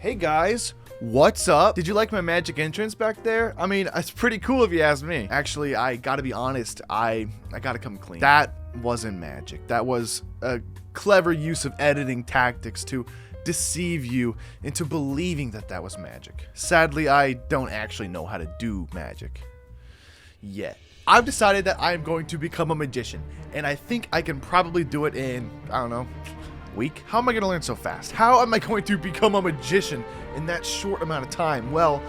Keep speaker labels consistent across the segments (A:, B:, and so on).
A: Hey guys, what's up? Did you like my magic entrance back there? I mean, it's pretty cool if you ask me. Actually, I gotta be honest, I gotta come clean. That wasn't magic. That was a clever use of editing tactics to deceive you into believing that that was magic. Sadly, I don't actually know how to do magic yet. I've decided that I'm going to become a magician, and I think I can probably do it in, I don't know, week? How am I going to learn so fast? How am I going to become a magician in that short amount of time? Well,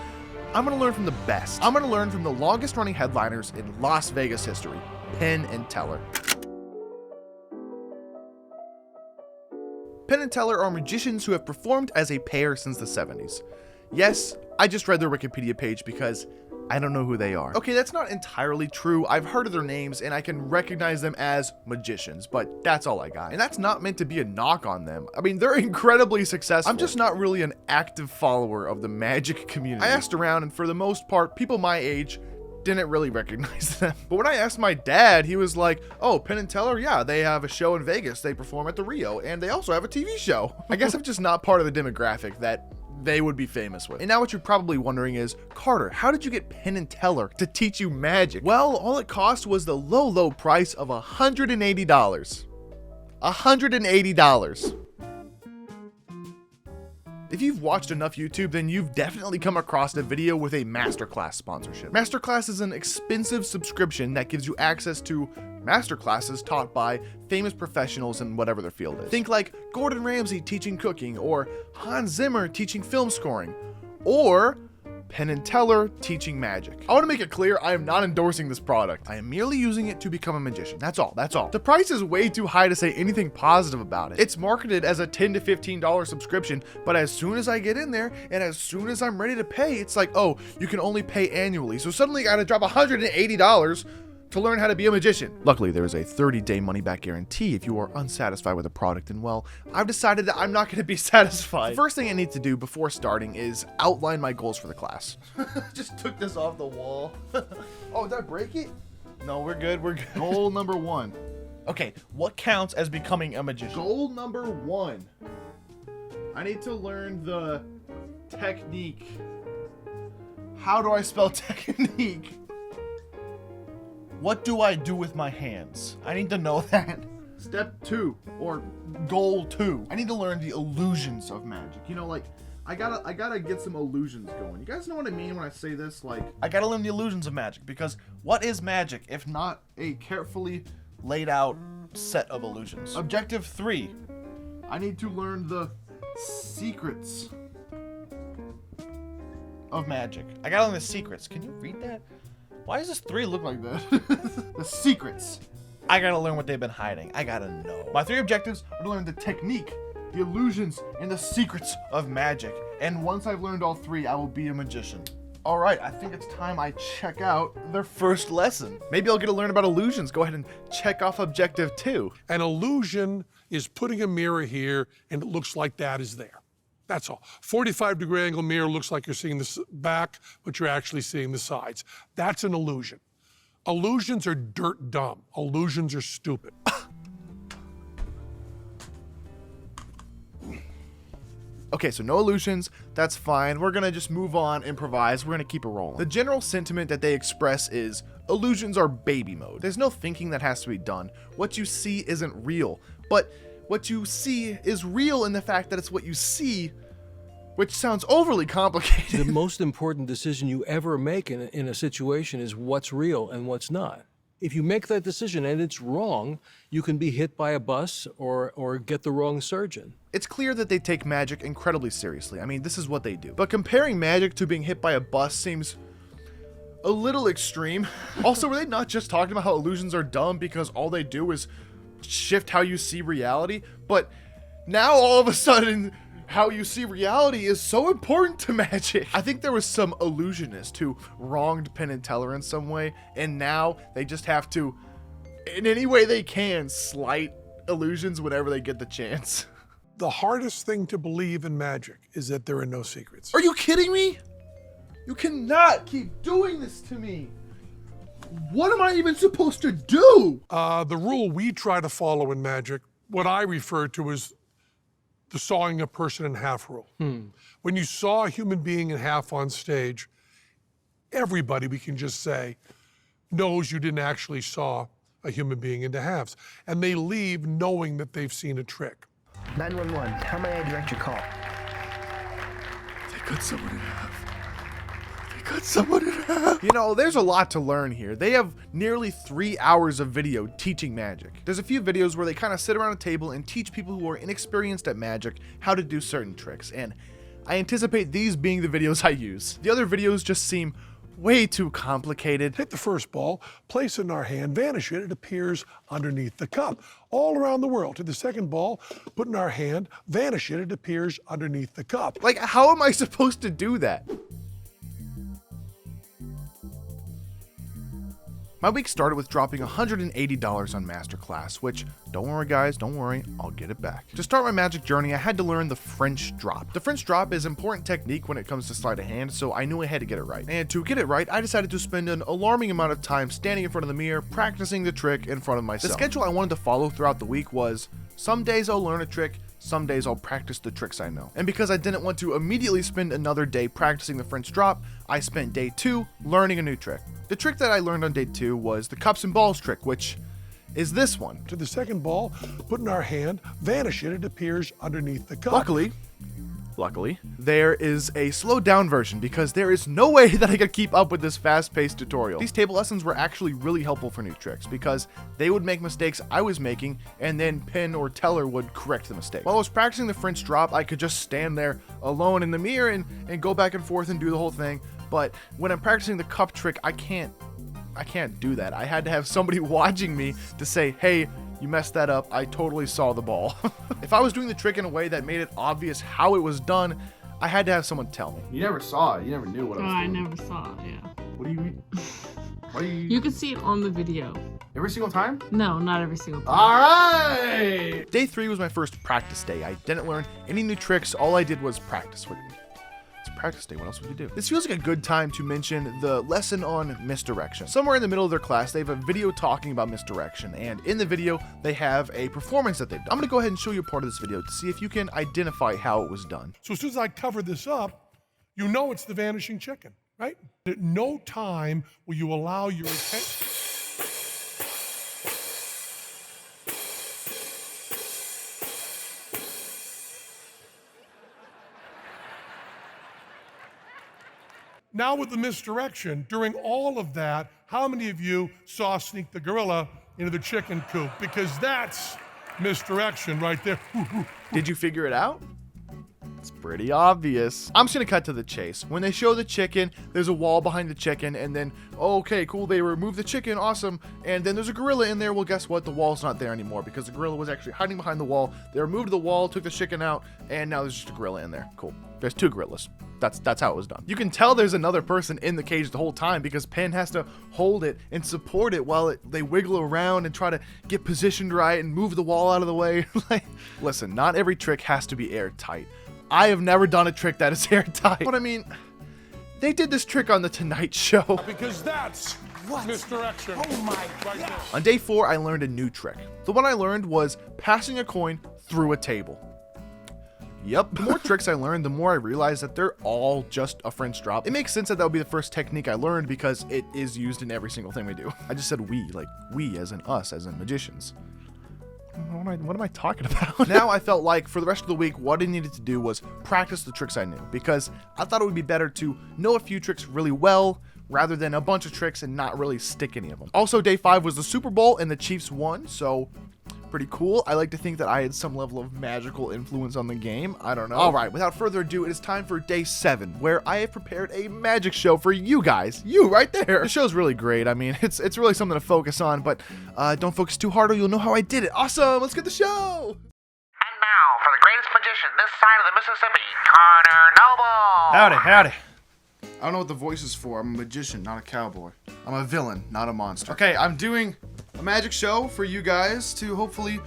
A: I'm going to learn from the best. I'm going to learn from the longest running headliners in Las Vegas history, Penn and Teller. Penn and Teller are magicians who have performed as a pair since the 70s. Yes, I just read their Wikipedia page because I don't know who they are. Okay, that's not entirely true. I've heard of their names and I can recognize them as magicians, but that's all I got. And that's not meant to be a knock on them. I mean, they're incredibly successful. I'm just not really an active follower of the magic community. I asked around and for the most part, people my age didn't really recognize them. But when I asked my dad, he was like, oh, Penn and Teller, yeah, they have a show in Vegas. They perform at the Rio and they also have a TV show. I guess I'm just not part of the demographic that they would be famous with. And now what you're probably wondering is, Carter, how did you get Penn and Teller to teach you magic? Well, all it cost was the low price of $180. $180. If you've watched enough YouTube, then you've definitely come across a video with a Masterclass sponsorship. Masterclass is an expensive subscription that gives you access to masterclasses taught by famous professionals in whatever their field is. Think like Gordon Ramsay teaching cooking, or Hans Zimmer teaching film scoring, or Penn and Teller teaching magic. I want to make it clear, I am not endorsing this product. I am merely using it to become a magician. That's all. The price is way too high to say anything positive about it. It's marketed as a $10 to $15 subscription, but as soon as I get in there and as soon as I'm ready to pay, it's like, oh, you can only pay annually. So suddenly I gotta drop $180 to learn how to be a magician. Luckily, there is a 30-day money-back guarantee if you are unsatisfied with a product, and well, I've decided that I'm not going to be satisfied. The first thing I need to do before starting is outline my goals for the class. Just took this off the wall. Oh, did I break it? No, we're good. Goal number 1. Okay, what counts as becoming a magician? Goal number 1. I need to learn the technique. How do I spell technique? What do I do with my hands? I need to know that. Step 2, or goal 2. I need to learn the illusions of magic. You know, like, I gotta get some illusions going. You guys know what I mean when I say this? Like, I gotta learn the illusions of magic, because what is magic if not a carefully laid out set of illusions? Objective 3. I need to learn the secrets of magic. I gotta learn the secrets. Can you read that? Why does this 3 look like that? The secrets. I gotta learn what they've been hiding. I gotta know. My 3 objectives are to learn the technique, the illusions, and the secrets of magic. And once I've learned all 3, I will be a magician. All right, I think it's time I check out their first lesson. Maybe I'll get to learn about illusions. Go ahead and check off objective 2.
B: An illusion is putting a mirror here and it looks like that is there. That's all. 45-degree angle mirror looks like you're seeing the back, but you're actually seeing the sides. That's an illusion. Illusions are dirt dumb. Illusions are stupid.
A: Okay, so no illusions, that's fine. We're gonna just move on, improvise, we're gonna keep it rolling. The general sentiment that they express is, illusions are baby mode. There's no thinking that has to be done. What you see isn't real, but what you see is real in the fact that it's what you see, which sounds overly complicated.
C: The most important decision you ever make in a situation is what's real and what's not. If you make that decision and it's wrong, you can be hit by a bus or get the wrong surgeon.
A: It's clear that they take magic incredibly seriously. I mean, this is what they do. But comparing magic to being hit by a bus seems a little extreme. Also, were they not just talking about how illusions are dumb because all they do is shift how you see reality? But now all of a sudden, how you see reality is so important to magic. I think there was some illusionist who wronged Penn and Teller in some way, and now they just have to, in any way they can, slight illusions whenever they get the chance.
B: The hardest thing to believe in magic is that there are no secrets.
A: Are you kidding me? You cannot keep doing this to me. What am I even supposed to do?
B: The rule we try to follow in magic, what I refer to as the sawing a person in half rule. When you saw a human being in half on stage, everybody, we can just say, knows you didn't actually saw a human being into halves. And they leave knowing that they've seen a trick.
D: 911, how may I direct your call?
A: They cut someone in half. They cut someone in half. You know, there's a lot to learn here. They have nearly 3 hours of video teaching magic. There's a few videos where they kind of sit around a table and teach people who are inexperienced at magic how to do certain tricks, and I anticipate these being the videos I use. The other videos just seem way too complicated.
B: Hit the first ball, place it in our hand, vanish it, it appears underneath the cup. All around the world. To the second ball, put in our hand, vanish it, it appears underneath the cup.
A: Like, how am I supposed to do that? My week started with dropping $180 on Masterclass, which, don't worry guys, don't worry, I'll get it back. To start my magic journey, I had to learn the French drop. The French drop is an important technique when it comes to sleight of hand, so I knew I had to get it right. And to get it right, I decided to spend an alarming amount of time standing in front of the mirror, practicing the trick in front of myself. The schedule I wanted to follow throughout the week was, some days I'll learn a trick, some days I'll practice the tricks I know. And because I didn't want to immediately spend another day practicing the French drop, I spent day 2 learning a new trick. The trick that I learned on day 2 was the cups and balls trick, which is this one.
B: To the second ball, put in our hand, vanish it, it appears underneath the cup.
A: Luckily, there is a slowed down version because there is no way that I could keep up with this fast-paced tutorial. These table lessons were actually really helpful for new tricks because they would make mistakes I was making and then Penn or Teller would correct the mistake. While I was practicing the French drop, I could just stand there alone in the mirror and go back and forth and do the whole thing. But when I'm practicing the cup trick, I can't do that. I had to have somebody watching me to say, hey, you messed that up. I totally saw the ball. If I was doing the trick in a way that made it obvious how it was done, I had to have someone tell me.
E: You never saw it. You never knew what I was doing.
F: I never saw it, yeah.
E: What do you mean? Why do
F: You could see it on the video.
E: Every single time?
F: No, not every single time.
E: All right!
A: Day 3 was my first practice day. I didn't learn any new tricks. All I did was practice. It's practice day. What else would you do? This feels like a good time to mention the lesson on misdirection. Somewhere in the middle of their class, they have a video talking about misdirection, and in the video, they have a performance that they've done. I'm gonna go ahead and show you a part of this video to see if you can identify how it was done.
B: So as soon as I cover this up, you know it's the vanishing chicken, right? At no time will you allow your attention. Now with the misdirection, during all of that, how many of you saw Sneak the Gorilla into the chicken coop? Because that's misdirection right there.
A: Did you figure it out? It's pretty obvious. I'm just gonna cut to the chase. When they show the chicken, there's a wall behind the chicken, and then, okay, cool, they remove the chicken, awesome, and then there's a gorilla in there. Well, guess what? The wall's not there anymore because the gorilla was actually hiding behind the wall. They removed the wall, took the chicken out, and now there's just a gorilla in there. Cool. There's 2 gorillas. That's how it was done. You can tell there's another person in the cage the whole time because Penn has to hold it and support it while they wiggle around and try to get positioned right and move the wall out of the way. Like, listen, not every trick has to be airtight. I have never done a trick that is airtight. But I mean, they did this trick on the Tonight Show.
B: Because that's misdirection.
D: Oh my
B: right there.
A: On day 4, I learned a new trick. The one I learned was passing a coin through a table. Yep, the more tricks I learned, the more I realized that they're all just a French drop. It makes sense that would be the first technique I learned because it is used in every single thing we do. I just said we, like we as in us, as in magicians. What am I talking about? Now I felt like for the rest of the week, what I needed to do was practice the tricks I knew because I thought it would be better to know a few tricks really well rather than a bunch of tricks and not really stick any of them. Also, day 5 was the Super Bowl and the Chiefs won, so pretty cool. I like to think that I had some level of magical influence on the game. I don't know. All right, without further ado, it is time for day 7, where I have prepared a magic show for you guys. You right there. The show's really great. I mean, it's really something to focus on, but don't focus too hard or you'll know how I did it. Awesome. Let's get the show.
G: And now, for the greatest magician this side of the Mississippi, Carter Noble!
E: Howdy. I don't know what the voice is for. I'm a magician, not a cowboy. I'm a villain, not a monster. Okay, I'm doing a magic show for you guys to hopefully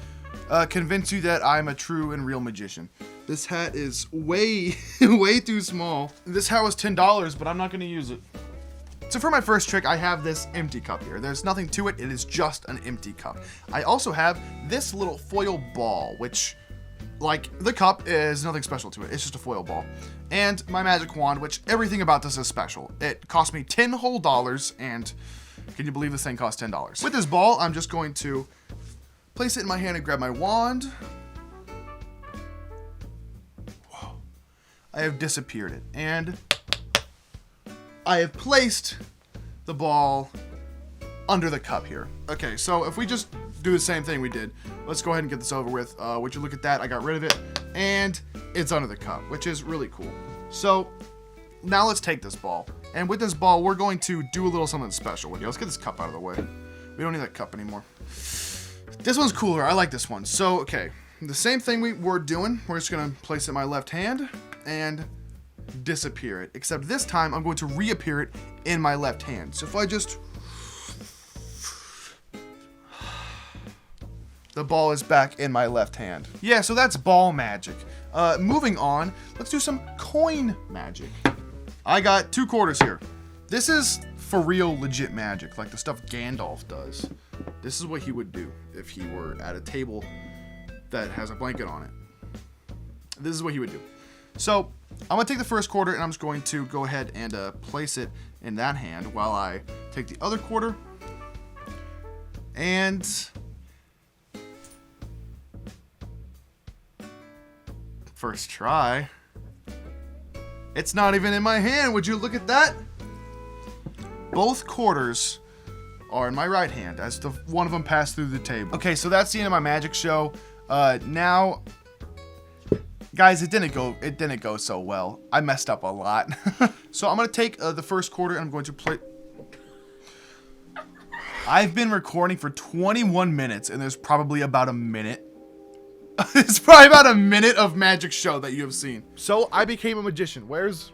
E: convince you that I'm a true and real magician. This hat is way too small. This hat was $10, but I'm not gonna use it. So for my first trick, I have this empty cup here. There's nothing to it, it is just an empty cup. I also have this little foil ball, which like, the cup is nothing special to it. It's just a foil ball. And my magic wand, which everything about this is special. It cost me $10 whole, and can you believe this thing cost $10? With this ball, I'm just going to place it in my hand and grab my wand. Whoa. I have disappeared it. And I have placed the ball under the cup here. Okay, so if we just do the same thing we did, let's go ahead and get this over with. Would you look at that? I got rid of it, and it's under the cup, which is really cool. So now let's take this ball, and with this ball, we're going to do a little something special with you. Let's get this cup out of the way. We don't need that cup anymore. This one's cooler. I like this one. So, okay, the same thing we were doing. We're just gonna place it in my left hand and disappear it, except this time I'm going to reappear it in my left hand. So if I just, the ball is back in my left hand. Yeah, so that's ball magic. Moving on, let's do some coin magic. I got 2 quarters here. This is for real legit magic, like the stuff Gandalf does. This is what he would do if he were at a table that has a blanket on it. This is what he would do. So I'm gonna take the first quarter and I'm just going to go ahead and place it in that hand while I take the other quarter and first try. It's not even in my hand. Would you look at that? Both quarters are in my right hand as the one of them passed through the table. Okay, so that's the end of my magic show. Now, guys, it didn't go so well. I messed up a lot. So I'm gonna take the first quarter and I'm going to play. I've been recording for 21 minutes and there's probably about a minute. It's probably about a minute of magic show that you have seen.
A: So I became a magician. Where is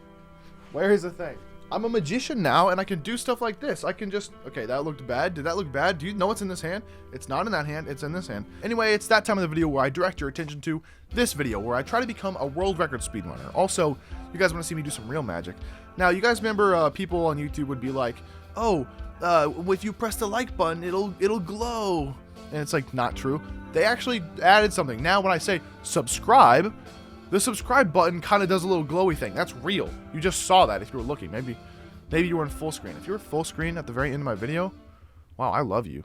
A: the thing? I'm a magician now, and I can do stuff like this. I can just, okay, that looked bad. Did that look bad? Do you know what's in this hand? It's not in that hand, it's in this hand. Anyway, it's that time of the video where I direct your attention to this video, where I try to become a world record speedrunner. Also, you guys want to see me do some real magic. Now, you guys remember people on YouTube would be like, oh, if you press the like button, it'll glow. And it's like, not true. They actually added something. Now, when I say subscribe, the subscribe button kind of does a little glowy thing. That's real. You just saw that if you were looking. Maybe you were in full screen. If you were full screen at the very end of my video, wow, I love you.